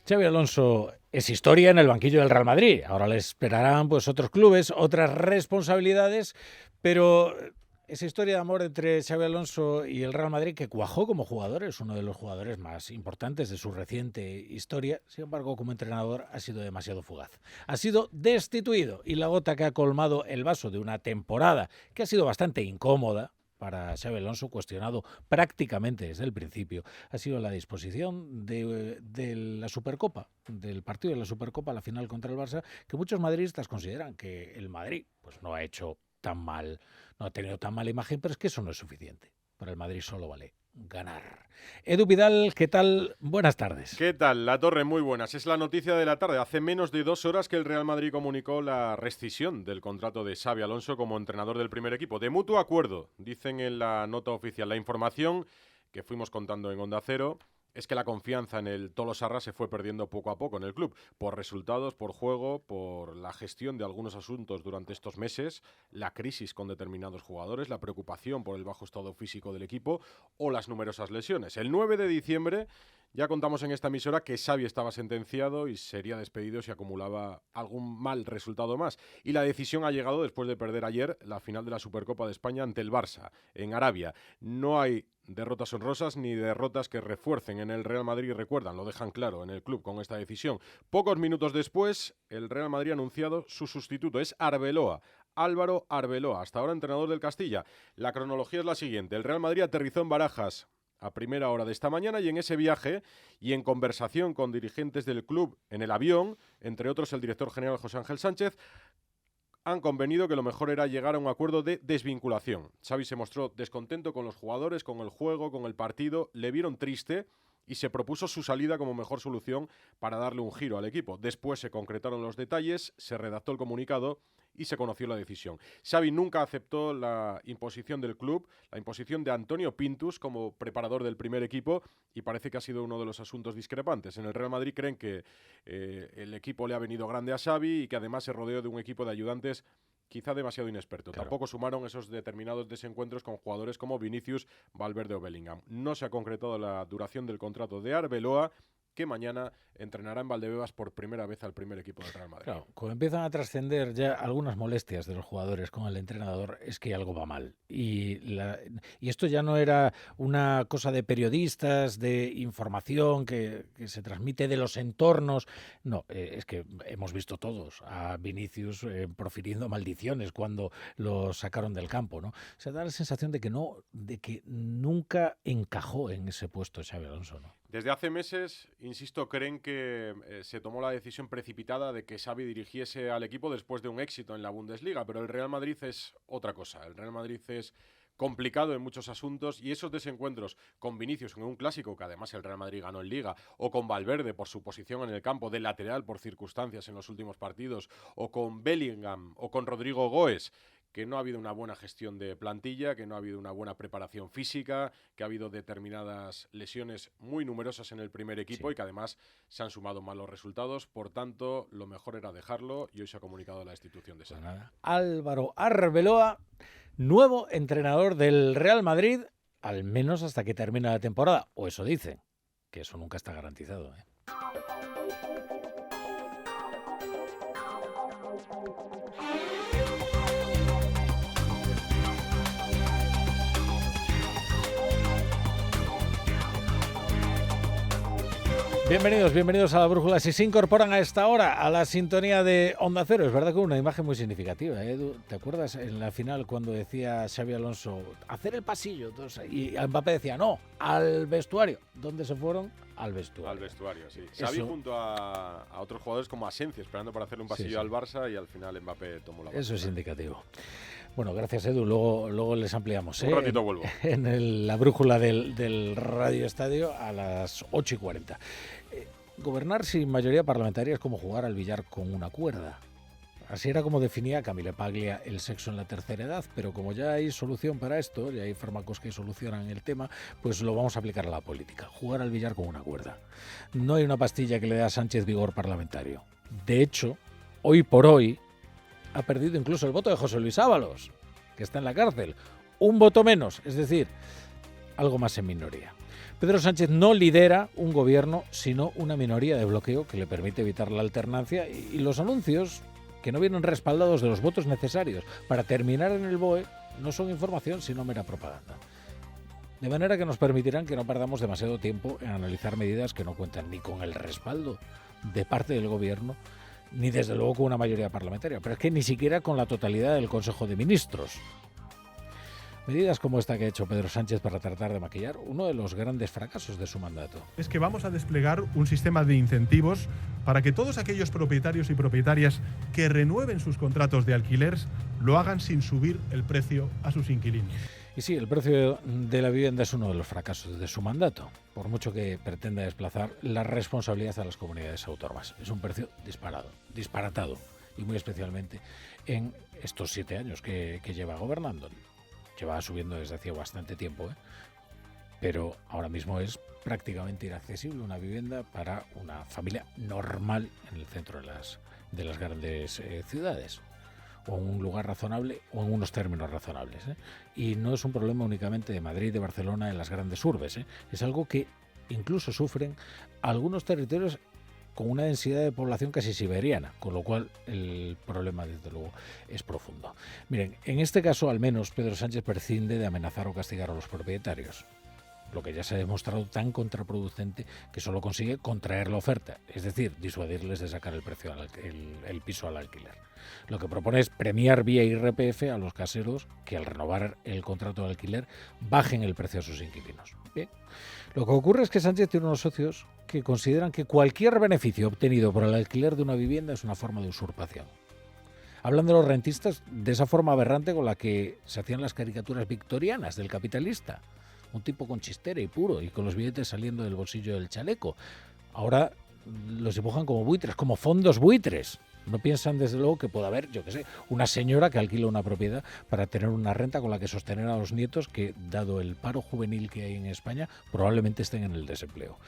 Xabi Alonso es historia en el banquillo del Real Madrid. Ahora le esperarán pues otros clubes, otras responsabilidades, pero esa historia de amor entre Xabi Alonso y el Real Madrid, que cuajó como jugador, es uno de los jugadores más importantes de su reciente historia. Sin embargo, como entrenador ha sido demasiado fugaz. Ha sido destituido y la gota que ha colmado el vaso de una temporada que ha sido bastante incómoda para Xabi Alonso, cuestionado prácticamente desde el principio, ha sido la disposición de la Supercopa, del partido de la Supercopa, la final contra el Barça, que muchos madridistas consideran que el Madrid pues no ha hecho tan mal, no ha tenido tan mala imagen, pero es que eso no es suficiente. Para el Madrid solo vale ganar. Edu Vidal, ¿qué tal? Buenas tardes. ¿Qué tal? La Torre, muy buenas. Es la noticia de la tarde. Hace menos de 2 horas que el Real Madrid comunicó la rescisión del contrato de Xabi Alonso como entrenador del primer equipo. De mutuo acuerdo, dicen en la nota oficial. La información que fuimos contando en Onda Cero es que la confianza en el Tolosarra se fue perdiendo poco a poco en el club, por resultados, por juego, por la gestión de algunos asuntos durante estos meses, la crisis con determinados jugadores, la preocupación por el bajo estado físico del equipo o las numerosas lesiones. El 9 de diciembre ya contamos en esta emisora que Xabi estaba sentenciado y sería despedido si acumulaba algún mal resultado más. Y la decisión ha llegado después de perder ayer la final de la Supercopa de España ante el Barça, en Arabia. No hay derrotas honrosas ni derrotas que refuercen en el Real Madrid, recuerdan, lo dejan claro en el club con esta decisión. Pocos minutos después, el Real Madrid ha anunciado su sustituto, es Arbeloa. Álvaro Arbeloa, hasta ahora entrenador del Castilla. La cronología es la siguiente: el Real Madrid aterrizó en Barajas a primera hora de esta mañana y en ese viaje y en conversación con dirigentes del club en el avión, entre otros el director general José Ángel Sánchez, han convenido que lo mejor era llegar a un acuerdo de desvinculación. Xavi se mostró descontento con los jugadores, con el juego, con el partido, le vieron triste y se propuso su salida como mejor solución para darle un giro al equipo. Después se concretaron los detalles, se redactó el comunicado y se conoció la decisión. Xavi nunca aceptó la imposición del club, la imposición de Antonio Pintus como preparador del primer equipo, y parece que ha sido uno de los asuntos discrepantes. En el Real Madrid creen que el equipo le ha venido grande a Xavi y que además se rodeó de un equipo de ayudantes quizá demasiado inexperto. Claro. Tampoco sumaron esos determinados desencuentros con jugadores como Vinicius, Valverde o Bellingham. No se ha concretado la duración del contrato de Arbeloa, que mañana entrenará en Valdebebas por primera vez al primer equipo del Real Madrid. Claro, cuando empiezan a trascender ya algunas molestias de los jugadores con el entrenador, es que algo va mal. Y esto ya no era una cosa de periodistas, de información que se transmite de los entornos. No, es que hemos visto todos a Vinicius profiriendo maldiciones cuando lo sacaron del campo, ¿no? Se da la sensación de que nunca encajó en ese puesto Xabi Alonso, ¿no? Desde hace meses, insisto, creen que se tomó la decisión precipitada de que Xavi dirigiese al equipo después de un éxito en la Bundesliga, pero el Real Madrid es otra cosa. El Real Madrid es complicado en muchos asuntos y esos desencuentros con Vinicius en un clásico, que además el Real Madrid ganó en Liga, o con Valverde por su posición en el campo de lateral por circunstancias en los últimos partidos, o con Bellingham o con Rodrigo Goes, que no ha habido una buena gestión de plantilla, que no ha habido una buena preparación física, que ha habido determinadas lesiones muy numerosas en el primer equipo, sí, y que además se han sumado malos resultados. Por tanto, lo mejor era dejarlo y hoy se ha comunicado la destitución de Xavi. Pues Álvaro Arbeloa, nuevo entrenador del Real Madrid, al menos hasta que termine la temporada, o eso dice, que eso nunca está garantizado, ¿eh? Bienvenidos a la Brújula. Si se incorporan a esta hora a la sintonía de Onda Cero, es verdad que una imagen muy significativa, ¿eh, Edu? ¿Te acuerdas en la final cuando decía Xabi Alonso hacer el pasillo? Entonces, y Mbappé decía no, al vestuario. ¿Dónde se fueron? Al vestuario. Al vestuario, sí. Xavi junto a otros jugadores como Asensio, esperando para hacerle un pasillo al Barça, y al final Mbappé tomó la bola. Eso es indicativo. Bueno, gracias, Edu. Luego les ampliamos. Un ratito vuelvo. En la brújula del Radio Estadio a las 8:40. Gobernar sin mayoría parlamentaria es como jugar al billar con una cuerda. Así era como definía Camille Paglia el sexo en la tercera edad, pero como ya hay solución para esto, ya hay fármacos que solucionan el tema, pues lo vamos a aplicar a la política. Jugar al billar con una cuerda. No hay una pastilla que le dé a Sánchez vigor parlamentario. De hecho, hoy por hoy, ha perdido incluso el voto de José Luis Ábalos, que está en la cárcel. Un voto menos, es decir, algo más en minoría. Pedro Sánchez no lidera un gobierno, sino una minoría de bloqueo que le permite evitar la alternancia y los anuncios que no vienen respaldados de los votos necesarios para terminar en el BOE no son información, sino mera propaganda. De manera que nos permitirán que no perdamos demasiado tiempo en analizar medidas que no cuentan ni con el respaldo de parte del gobierno, ni desde luego con una mayoría parlamentaria, pero es que ni siquiera con la totalidad del Consejo de Ministros. Medidas como esta que ha hecho Pedro Sánchez para tratar de maquillar uno de los grandes fracasos de su mandato. Es que vamos a desplegar un sistema de incentivos para que todos aquellos propietarios y propietarias que renueven sus contratos de alquiler lo hagan sin subir el precio a sus inquilinos. Y sí, el precio de la vivienda es uno de los fracasos de su mandato, por mucho que pretenda desplazar la responsabilidad a las comunidades autónomas. Es un precio disparatado, y muy especialmente en estos 7 años que lleva gobernando. Lleva subiendo desde hacía bastante tiempo, pero ahora mismo es prácticamente inaccesible una vivienda para una familia normal en el centro de las grandes ciudades, o en un lugar razonable o en unos términos razonables. Y no es un problema únicamente de Madrid, de Barcelona, en las grandes urbes. Es algo que incluso sufren algunos territorios con una densidad de población casi siberiana, con lo cual el problema, desde luego, es profundo. Miren, en este caso, al menos, Pedro Sánchez prescinde de amenazar o castigar a los propietarios, lo que ya se ha demostrado tan contraproducente que solo consigue contraer la oferta, es decir, disuadirles de sacar el precio el piso al alquiler. Lo que propone es premiar vía IRPF a los caseros que al renovar el contrato de alquiler bajen el precio a sus inquilinos. Bien. Lo que ocurre es que Sánchez tiene unos socios que consideran que cualquier beneficio obtenido por el alquiler de una vivienda es una forma de usurpación. Hablan de los rentistas de esa forma aberrante con la que se hacían las caricaturas victorianas del capitalista. Un tipo con chistera y puro y con los billetes saliendo del bolsillo del chaleco. Ahora los dibujan como buitres, como fondos buitres. No piensan, desde luego, que pueda haber, yo qué sé, una señora que alquila una propiedad para tener una renta con la que sostener a los nietos que, dado el paro juvenil que hay en España, probablemente estén en el desempleo.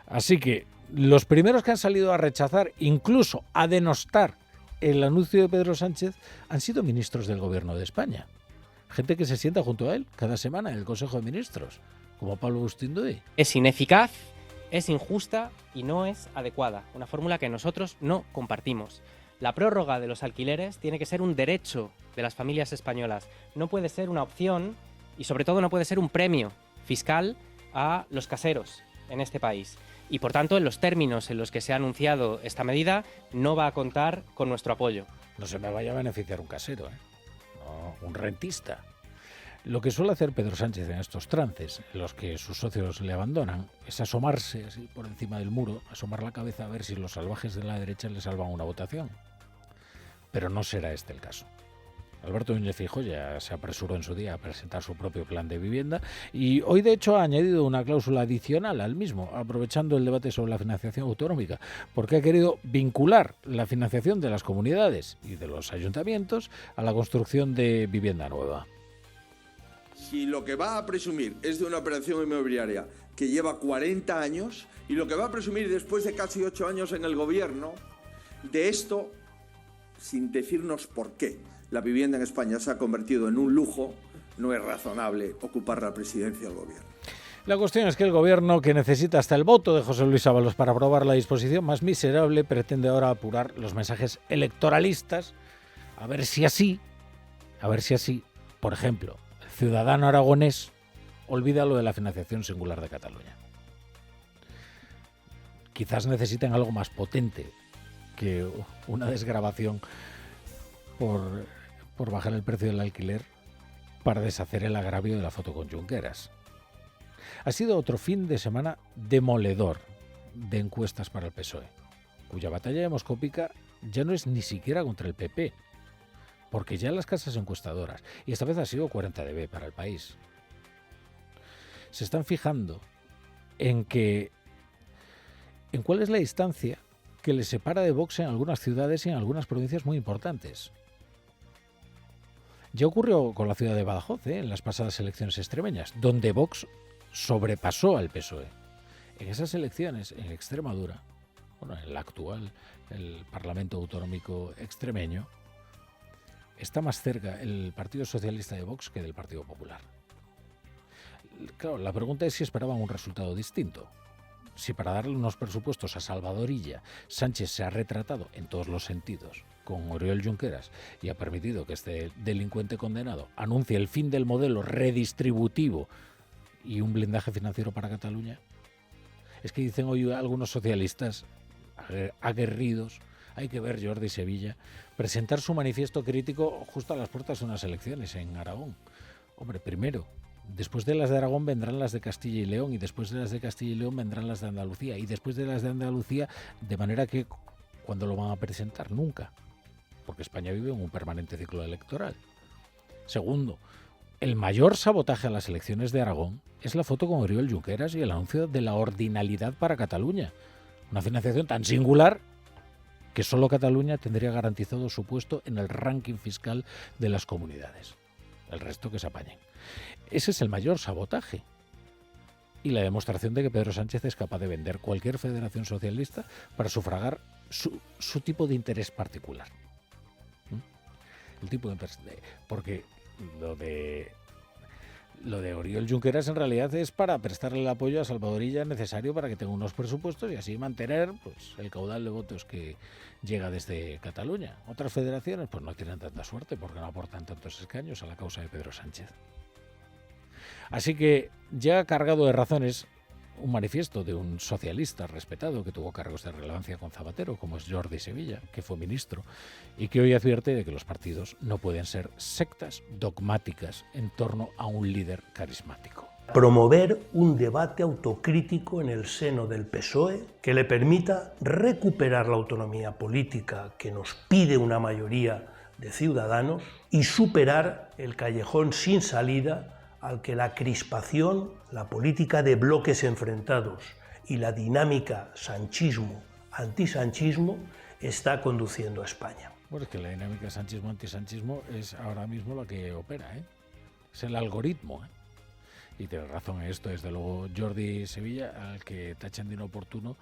Así que los primeros que han salido a rechazar, incluso a denostar el anuncio de Pedro Sánchez, han sido ministros del Gobierno de España. Gente que se sienta junto a él cada semana en el Consejo de Ministros, como Pablo Agustín Duy. Es ineficaz, es injusta y no es adecuada. Una fórmula que nosotros no compartimos. La prórroga de los alquileres tiene que ser un derecho de las familias españolas. No puede ser una opción y, sobre todo, no puede ser un premio fiscal a los caseros en este país. Y, por tanto, en los términos en los que se ha anunciado esta medida, no va a contar con nuestro apoyo. No se me vaya a beneficiar un casero, no, un rentista. Lo que suele hacer Pedro Sánchez en estos trances, en los que sus socios le abandonan, es asomarse así por encima del muro, asomar la cabeza a ver si los salvajes de la derecha le salvan una votación. Pero no será este el caso. Alberto Núñez Feijóo ya se apresuró en su día a presentar su propio plan de vivienda y hoy, de hecho, ha añadido una cláusula adicional al mismo, aprovechando el debate sobre la financiación autonómica, porque ha querido vincular la financiación de las comunidades y de los ayuntamientos a la construcción de vivienda nueva. Si lo que va a presumir es de una operación inmobiliaria que lleva 40 años y lo que va a presumir después de casi 8 años en el gobierno, de esto, sin decirnos por qué la vivienda en España se ha convertido en un lujo, no es razonable ocupar la presidencia del gobierno. La cuestión es que el gobierno, que necesita hasta el voto de José Luis Ábalos para aprobar la disposición más miserable, pretende ahora apurar los mensajes electoralistas, a ver si así, por ejemplo, el ciudadano aragonés olvida lo de la financiación singular de Cataluña. Quizás necesiten algo más potente que una desgravación por bajar el precio del alquiler para deshacer el agravio de la foto con Junqueras. Ha sido otro fin de semana demoledor de encuestas para el PSOE, cuya batalla demoscópica ya no es ni siquiera contra el PP, porque ya las casas encuestadoras, y esta vez ha sido 40dB para el País, se están fijando en cuál es la distancia que les separa de Vox en algunas ciudades y en algunas provincias muy importantes. Ya ocurrió con la ciudad de Badajoz, en las pasadas elecciones extremeñas, donde Vox sobrepasó al PSOE. En esas elecciones, en Extremadura, en la actual, el Parlamento Autonómico extremeño, está más cerca el Partido Socialista de Vox que del Partido Popular. Claro, la pregunta es si esperaban un resultado distinto. Si para darle unos presupuestos a Salvador Illa, Sánchez se ha retratado en todos los sentidos con Oriol Junqueras y ha permitido que este delincuente condenado anuncie el fin del modelo redistributivo y un blindaje financiero para Cataluña. Es que dicen hoy algunos socialistas aguerridos, hay que ver Jordi Sevilla presentar su manifiesto crítico justo a las puertas de unas elecciones en Aragón. Hombre, primero, después de las de Aragón vendrán las de Castilla y León, y después de las de Castilla y León vendrán las de Andalucía, y después de las de Andalucía, de manera que, ¿cuándo lo van a presentar? Nunca, porque España vive en un permanente ciclo electoral. Segundo, el mayor sabotaje a las elecciones de Aragón es la foto con Oriol Junqueras y el anuncio de la ordinalidad para Cataluña. Una financiación tan singular que solo Cataluña tendría garantizado su puesto en el ranking fiscal de las comunidades. El resto que se apañen. Ese es el mayor sabotaje. Y la demostración de que Pedro Sánchez es capaz de vender cualquier federación socialista para sufragar su tipo de interés particular. El tipo de interés. Porque lo de Oriol Junqueras en realidad es para prestarle el apoyo a Salvador Illa necesario para que tenga unos presupuestos y así mantener pues el caudal de votos que llega desde Cataluña. Otras federaciones pues no tienen tanta suerte porque no aportan tantos escaños a la causa de Pedro Sánchez. Así que ya cargado de razones, un manifiesto de un socialista respetado que tuvo cargos de relevancia con Zapatero, como es Jordi Sevilla, que fue ministro, y que hoy advierte de que los partidos no pueden ser sectas dogmáticas en torno a un líder carismático. Promover un debate autocrítico en el seno del PSOE que le permita recuperar la autonomía política que nos pide una mayoría de ciudadanos y superar el callejón sin salida al que la crispación, la política de bloques enfrentados y la dinámica sanchismo-antisanchismo está conduciendo a España. Bueno, es que la dinámica sanchismo-antisanchismo es ahora mismo la que opera, ¿eh? Es el algoritmo, ¿eh? Y tiene razón en esto, desde luego, Jordi Sevilla, al que tachan de inoportuno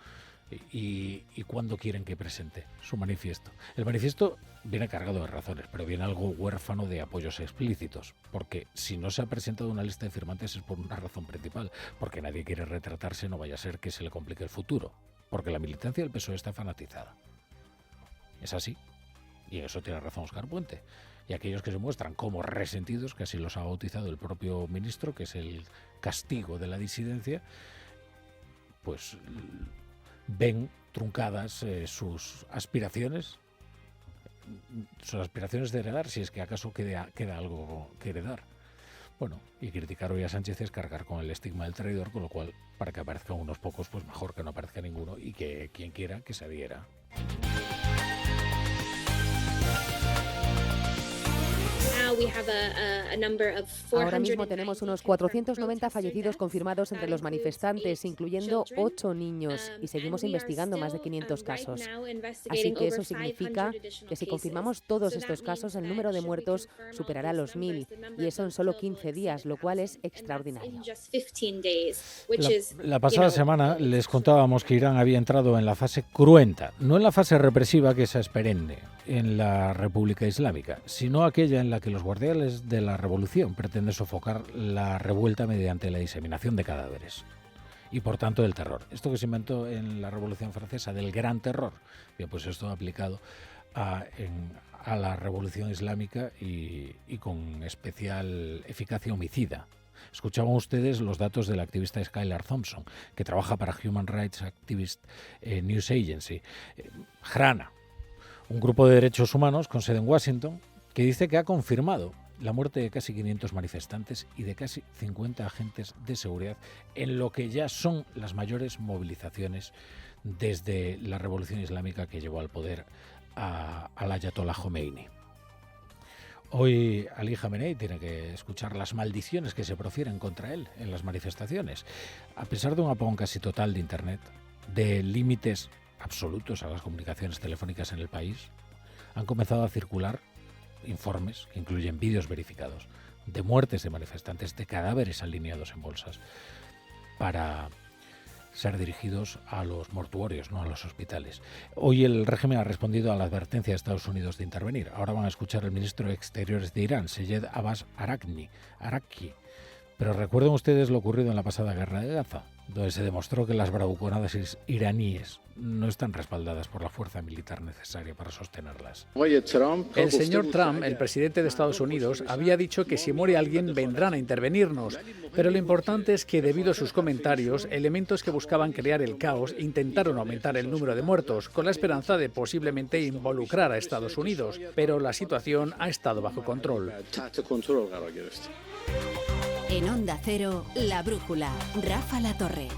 y cuándo quieren que presente su manifiesto. El manifiesto viene cargado de razones, pero viene algo huérfano de apoyos explícitos, porque si no se ha presentado una lista de firmantes es por una razón principal, porque nadie quiere retratarse, no vaya a ser que se le complique el futuro, porque la militancia del PSOE está fanatizada. Es así, y en eso tiene razón Óscar Puente. Y aquellos que se muestran como resentidos, que así los ha bautizado el propio ministro, que es el castigo de la disidencia, pues ven truncadas sus aspiraciones de heredar, si es que acaso queda algo que heredar. Bueno, y criticar hoy a Sánchez es cargar con el estigma del traidor, con lo cual, para que aparezcan unos pocos, pues mejor que no aparezca ninguno y que quien quiera que se adhiera. Ahora mismo tenemos unos 490 fallecidos confirmados entre los manifestantes, incluyendo 8 niños, y seguimos investigando más de 500 casos. Así que eso significa que si confirmamos todos estos casos, el número de muertos superará los 1000, y eso en solo 15 días, lo cual es extraordinario. La pasada semana les contábamos que Irán había entrado en la fase cruenta, no en la fase represiva, que esa es perenne en la República Islámica, sino aquella en la que los guardianes de la revolución pretenden sofocar la revuelta mediante la diseminación de cadáveres y por tanto del terror. Esto que se inventó en la Revolución Francesa del gran terror, bien, pues esto aplicado a la Revolución Islámica y con especial eficacia homicida. Escuchaban ustedes los datos de la activista Skylar Thompson, que trabaja para Human Rights Activist News Agency, HRANA, un grupo de derechos humanos con sede en Washington, que dice que ha confirmado la muerte de casi 500 manifestantes y de casi 50 agentes de seguridad en lo que ya son las mayores movilizaciones desde la Revolución Islámica que llevó al poder al Ayatollah Khomeini. Hoy Ali Khamenei tiene que escuchar las maldiciones que se profieren contra él en las manifestaciones. A pesar de un apagón casi total de Internet, de límites absolutos a las comunicaciones telefónicas en el país, han comenzado a circular informes que incluyen vídeos verificados de muertes de manifestantes, de cadáveres alineados en bolsas para ser dirigidos a los mortuorios, no a los hospitales. Hoy el régimen ha respondido a la advertencia de Estados Unidos de intervenir. Ahora van a escuchar al ministro de Exteriores de Irán, Seyed Abbas Araqchi, Pero recuerden ustedes lo ocurrido en la pasada guerra de Gaza, donde se demostró que las bravuconadas iraníes no están respaldadas por la fuerza militar necesaria para sostenerlas. El señor Trump, el presidente de Estados Unidos, había dicho que si muere alguien vendrán a intervenirnos. Pero lo importante es que, debido a sus comentarios, elementos que buscaban crear el caos intentaron aumentar el número de muertos, con la esperanza de posiblemente involucrar a Estados Unidos. Pero la situación ha estado bajo control. En Onda Cero, La Brújula, Rafa La Torre.